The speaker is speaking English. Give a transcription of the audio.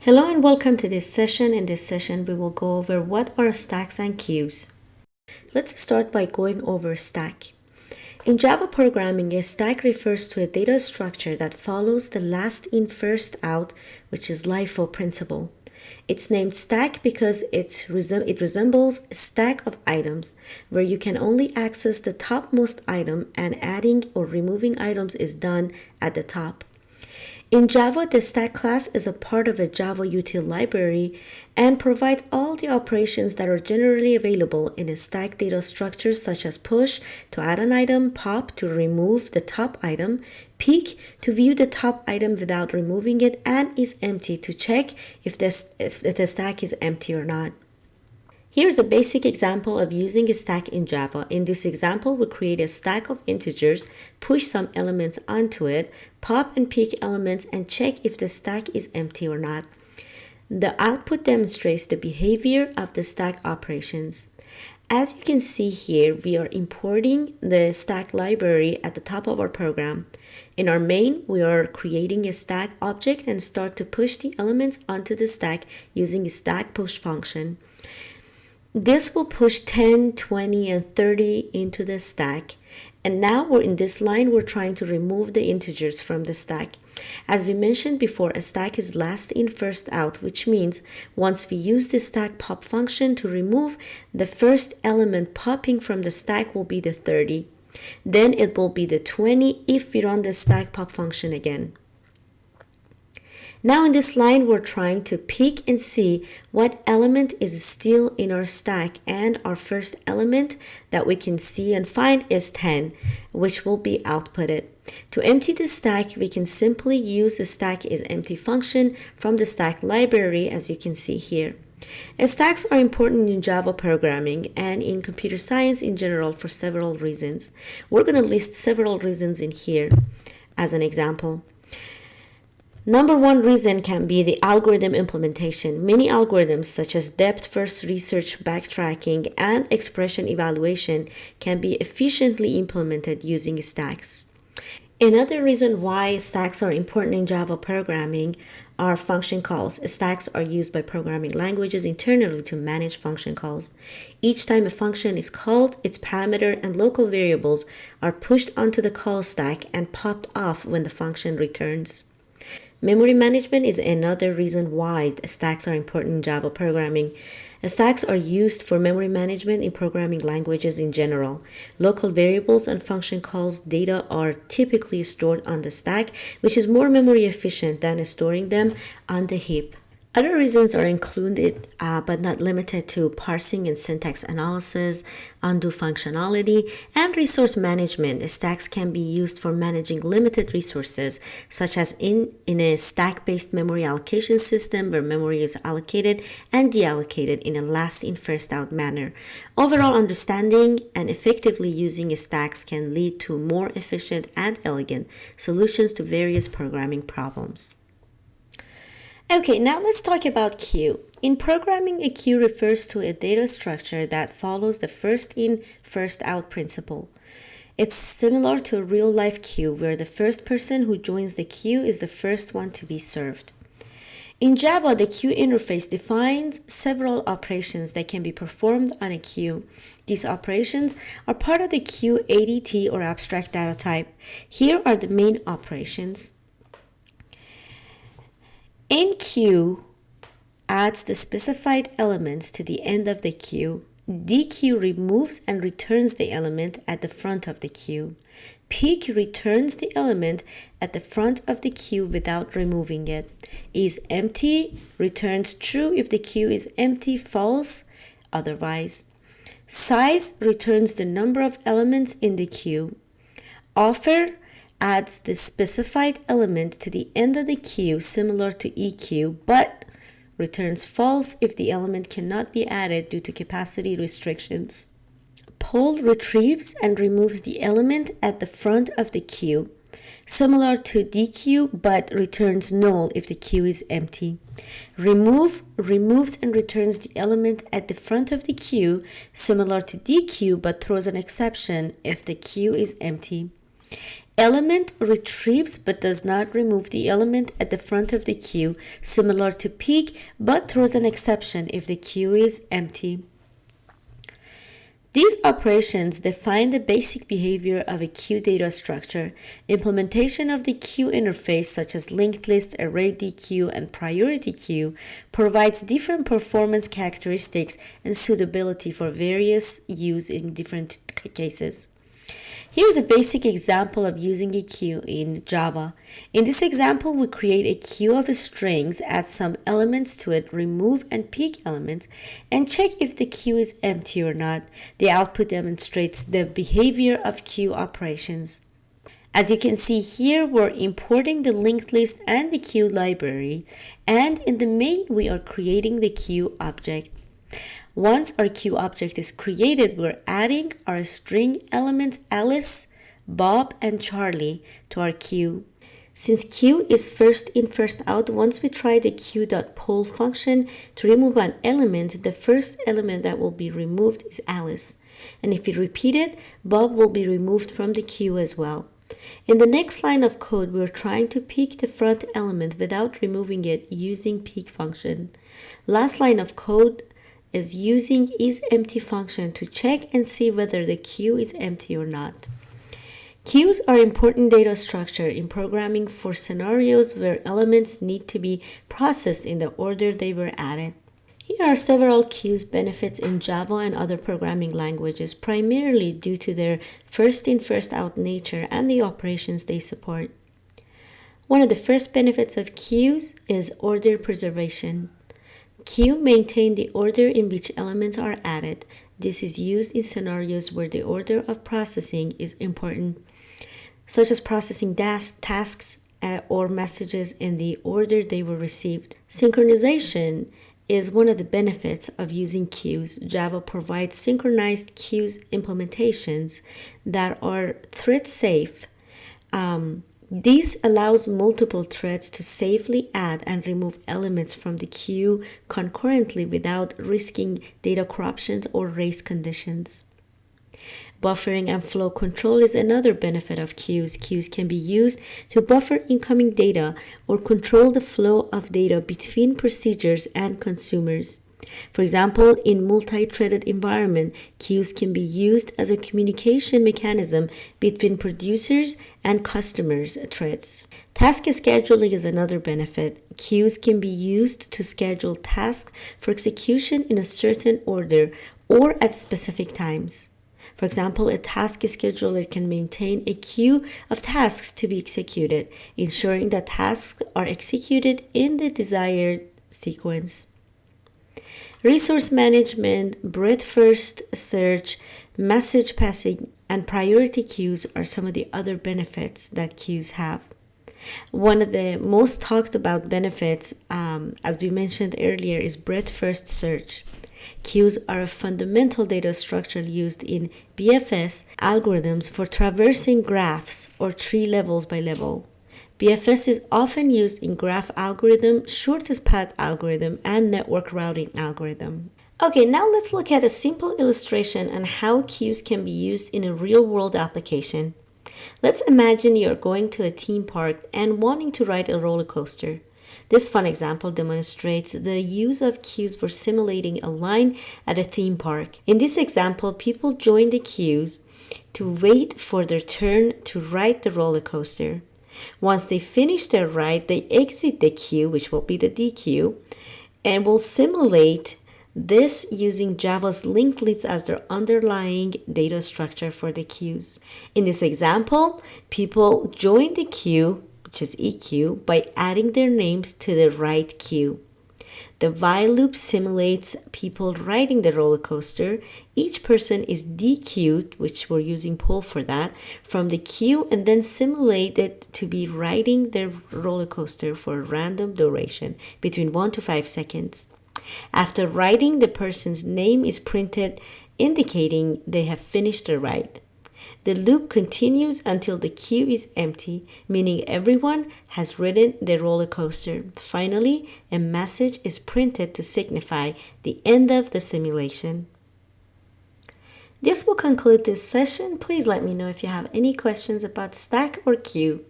Hello and welcome to this session. In this session, we will go over what are stacks and queues. Let's start by going over stack. In Java programming, a stack refers to a data structure that follows the last in first out, which is LIFO principle. It's named stack because it resembles a stack of items where you can only access the topmost item and adding or removing items is done at the top. In Java, the stack class is a part of a Java util library and provides all the operations that are generally available in a stack data structure such as push to add an item, pop to remove the top item, peek to view the top item without removing it, and is empty to check if the stack is empty or not. Here's a basic example of using a stack in Java. In this example, we create a stack of integers, push some elements onto it, pop and peek elements, and check if the stack is empty or not. The output demonstrates the behavior of the stack operations. As you can see here, we are importing the stack library at the top of our program. In our main, we are creating a stack object and start to push the elements onto the stack using a stack push function. This will push 10, 20, and 30 into the stack. And now we're in this line, we're trying to remove the integers from the stack. As we mentioned before, a stack is last in, first out, which means once we use the stack pop function to remove, the first element popping from the stack will be the 30. Then it will be the 20 if we run the stack pop function again. Now in this line, we're trying to peek and see what element is still in our stack, and our first element that we can see and find is 10, which will be outputted. To empty the stack, we can simply use the stack is empty function from the stack library, as you can see here. Stacks are important in Java programming and in computer science in general for several reasons. We're going to list several reasons in here as an example. Number one reason can be the algorithm implementation. Many algorithms such as depth-first research, backtracking, and expression evaluation can be efficiently implemented using stacks. Another reason why stacks are important in Java programming are function calls. Stacks are used by programming languages internally to manage function calls. Each time a function is called, its parameter and local variables are pushed onto the call stack and popped off when the function returns. Memory management is another reason why stacks are important in Java programming. Stacks are used for memory management in programming languages in general. Local variables and function calls data are typically stored on the stack, which is more memory efficient than storing them on the heap. Other reasons are included, but not limited to parsing and syntax analysis, undo functionality, and resource management. Stacks can be used for managing limited resources, such as in a stack-based memory allocation system where memory is allocated and deallocated in a last-in, first-out manner. Overall, understanding and effectively using stacks can lead to more efficient and elegant solutions to various programming problems. Okay, now let's talk about queue. In programming, a queue refers to a data structure that follows the first in, first out principle. It's similar to a real-life queue where the first person who joins the queue is the first one to be served. In Java, the queue interface defines several operations that can be performed on a queue. These operations are part of the queue ADT or abstract data type. Here are the main operations. Enqueue adds the specified elements to the end of the queue. Dequeue removes and returns the element at the front of the queue. Peek returns the element at the front of the queue without removing it. Is empty returns true if the queue is empty, false otherwise. Size returns the number of elements in the queue. Offer adds the specified element to the end of the queue similar to EQ, but returns false if the element cannot be added due to capacity restrictions. Poll retrieves and removes the element at the front of the queue, similar to dequeue, but returns null if the queue is empty. Remove removes and returns the element at the front of the queue, similar to dequeue, but throws an exception if the queue is empty. Element retrieves but does not remove the element at the front of the queue, similar to peek, but throws an exception if the queue is empty. These operations define the basic behavior of a queue data structure. Implementation of the queue interface, such as linked list, array dequeue, and priority queue, provides different performance characteristics and suitability for various use in different cases. Here's a basic example of using a queue in Java. In this example, we create a queue of strings, add some elements to it, remove and peek elements, and check if the queue is empty or not. The output demonstrates the behavior of queue operations. As you can see here, we're importing the linked list and the queue library, and in the main, we are creating the queue object. Once our queue object is created, we're adding our string elements Alice, Bob, and Charlie to our queue. Since queue is first in, first out, once we try the queue.pull function to remove an element, the first element that will be removed is Alice. And if we repeat it, Bob will be removed from the queue as well. In the next line of code, we're trying to peek the front element without removing it using peek function. Last line of code is using isEmpty function to check and see whether the queue is empty or not. Queues are important data structure in programming for scenarios where elements need to be processed in the order they were added. Here are several queues benefits in Java and other programming languages, primarily due to their first in, first out nature and the operations they support. One of the first benefits of queues is order preservation. Queue maintain the order in which elements are added. This is used in scenarios where the order of processing is important, such as processing tasks or messages in the order they were received. Synchronization is one of the benefits of using queues. Java provides synchronized queues implementations that are thread safe. This allows multiple threads to safely add and remove elements from the queue concurrently without risking data corruptions or race conditions. Buffering and flow control is another benefit of queues. Queues can be used to buffer incoming data or control the flow of data between procedures and consumers. For example, in multi-threaded environment, queues can be used as a communication mechanism between producers and customers' threads. Task scheduling is another benefit. Queues can be used to schedule tasks for execution in a certain order or at specific times. For example, a task scheduler can maintain a queue of tasks to be executed, ensuring that tasks are executed in the desired sequence. Resource management, breadth-first search, message passing, and priority queues are some of the other benefits that queues have. One of the most talked about benefits, as we mentioned earlier, is breadth-first search. Queues are a fundamental data structure used in BFS algorithms for traversing graphs or tree levels by level. BFS is often used in graph algorithm, shortest path algorithm, and network routing algorithm. Okay, now let's look at a simple illustration on how queues can be used in a real-world application. Let's imagine you're going to a theme park and wanting to ride a roller coaster. This fun example demonstrates the use of queues for simulating a line at a theme park. In this example, people join the queues to wait for their turn to ride the roller coaster. Once they finish their ride, they exit the queue, which will be the dequeue, and will simulate this using Java's linked list as their underlying data structure for the queues. In this example, people join the queue, which is EQ, by adding their names to the right queue. The while loop simulates people riding the roller coaster. Each person is dequeued, which we're using pull for that, from the queue and then simulated to be riding the roller coaster for a random duration between 1 to 5 seconds. After riding, the person's name is printed, indicating they have finished the ride. The loop continues until the queue is empty, meaning everyone has ridden the roller coaster. Finally, a message is printed to signify the end of the simulation. This will conclude this session. Please let me know if you have any questions about stack or queue.